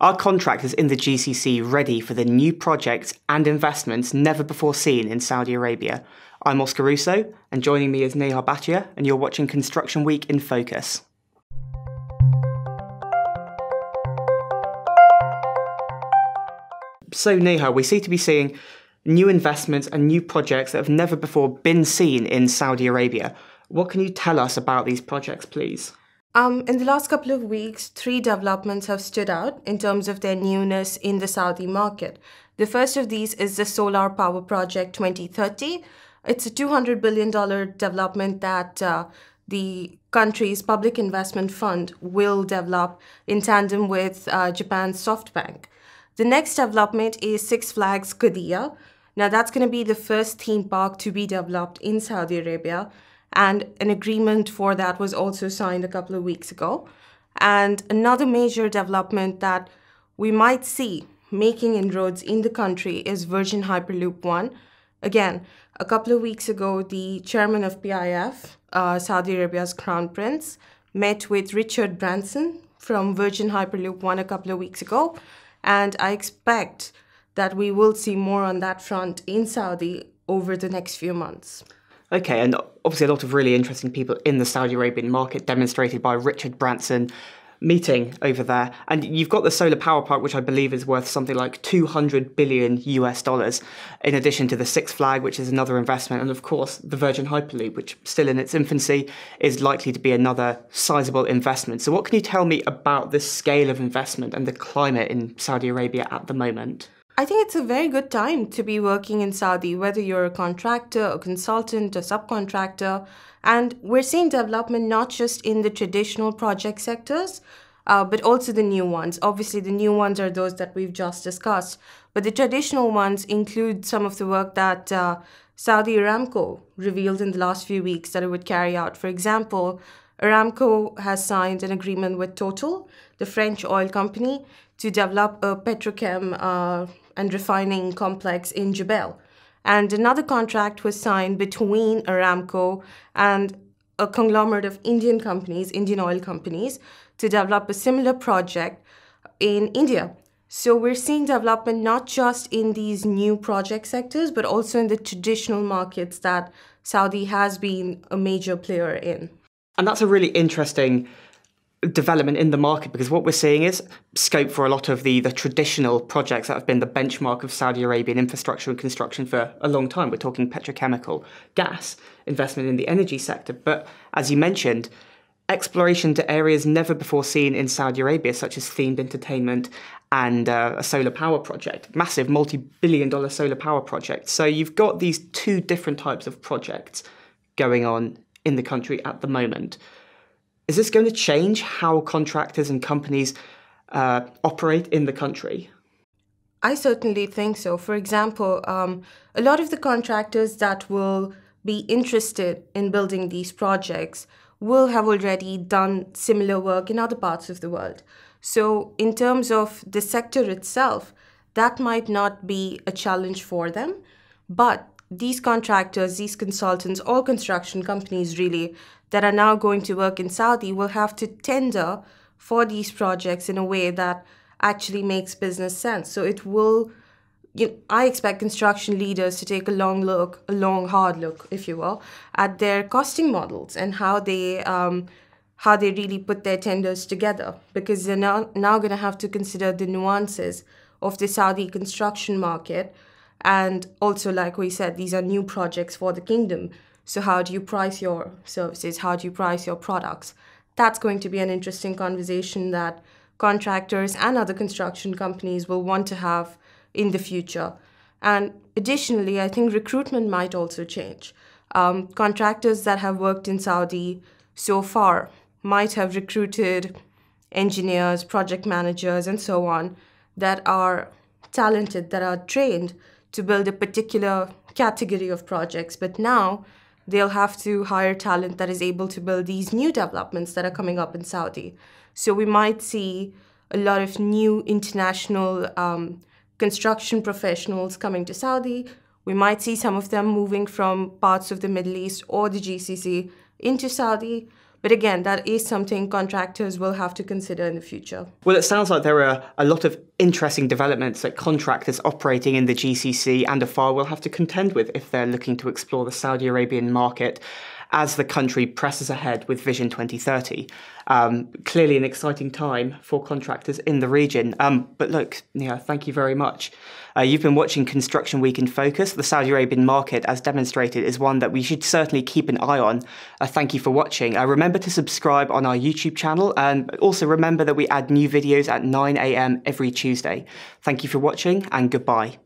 Are contractors in the GCC ready for the new projects and investments never before seen in Saudi Arabia? I'm Oscar Rousseau, and joining me is Neha Bhatia, and you're watching Construction Week in Focus. So Neha, we seem to be seeing new investments and new projects that have never before been seen in Saudi Arabia. What can you tell us about these projects, please? In the last couple of weeks, three developments have stood out in terms of their newness in the Saudi market. The first of these is the Solar Power Project 2030. It's a $200 billion development that the country's public investment fund will develop in tandem with Japan's SoftBank. The next development is Six Flags Qiddiya. Now, that's going to be the first theme park to be developed in Saudi Arabia, and an agreement for that was also signed a couple of weeks ago. And another major development that we might see making inroads in the country is Virgin Hyperloop One. Again, a couple of weeks ago, the chairman of PIF, Saudi Arabia's Crown Prince, met with Richard Branson from Virgin Hyperloop One a couple of weeks ago. And I expect that we will see more on that front in Saudi over the next few months. Okay, and obviously a lot of really interesting people in the Saudi Arabian market demonstrated by Richard Branson meeting over there. And you've got the solar power park, which I believe is worth something like $200 billion US, in addition to the Six Flag, which is another investment. And of course, the Virgin Hyperloop, which still in its infancy, is likely to be another sizable investment. So what can you tell me about the scale of investment and the climate in Saudi Arabia at the moment? I think it's a very good time to be working in Saudi, whether you're a contractor, a consultant, a subcontractor. And we're seeing development not just in the traditional project sectors, but also the new ones. Obviously, the new ones are those that we've just discussed. But the traditional ones include some of the work that Saudi Aramco revealed in the last few weeks that it would carry out. For example, Aramco has signed an agreement with Total, the French oil company, to develop a petrochem and refining complex in Jubail. And another contract was signed between Aramco and a conglomerate of Indian companies, Indian oil companies, to develop a similar project in India. So we're seeing development not just in these new project sectors, but also in the traditional markets that Saudi has been a major player in. And that's a really interesting development in the market, because what we're seeing is scope for a lot of the traditional projects that have been the benchmark of Saudi Arabian infrastructure and construction for a long time. We're talking petrochemical, gas, investment in the energy sector. But as you mentioned, exploration to areas never before seen in Saudi Arabia, such as themed entertainment and a solar power project, massive multi-billion-dollar solar power project. So you've got these two different types of projects going on in the country at the moment. Is this going to change how contractors and companies operate in the country? I certainly think so. For example, a lot of the contractors that will be interested in building these projects will have already done similar work in other parts of the world. So in terms of the sector itself, that might not be a challenge for them. But these contractors, these consultants, all construction companies really, that are now going to work in Saudi will have to tender for these projects in a way that actually makes business sense. So it will, I expect construction leaders to take a long, hard look, if you will, at their costing models and how they really put their tenders together, because they're now going to have to consider the nuances of the Saudi construction market. And also, like we said, these are new projects for the kingdom. So how do you price your services? How do you price your products? That's going to be an interesting conversation that contractors and other construction companies will want to have in the future. And additionally, I think recruitment might also change. Contractors that have worked in Saudi so far might have recruited engineers, project managers, and so on that are talented, that are trained to build a particular category of projects. But now they'll have to hire talent that is able to build these new developments that are coming up in Saudi. So we might see a lot of new international construction professionals coming to Saudi. We might see some of them moving from parts of the Middle East or the GCC into Saudi. But again, that is something contractors will have to consider in the future. Well, it sounds like there are a lot of interesting developments that contractors operating in the GCC and afar will have to contend with if they're looking to explore the Saudi Arabian market as the country presses ahead with Vision 2030. Clearly an exciting time for contractors in the region. But look, Neha, thank you very much. You've been watching Construction Week in Focus. The Saudi Arabian market, as demonstrated, is one that we should certainly keep an eye on. Thank you for watching. Remember to subscribe on our YouTube channel, and also remember that we add new videos at 9 a.m. every Tuesday. Thank you for watching, and goodbye.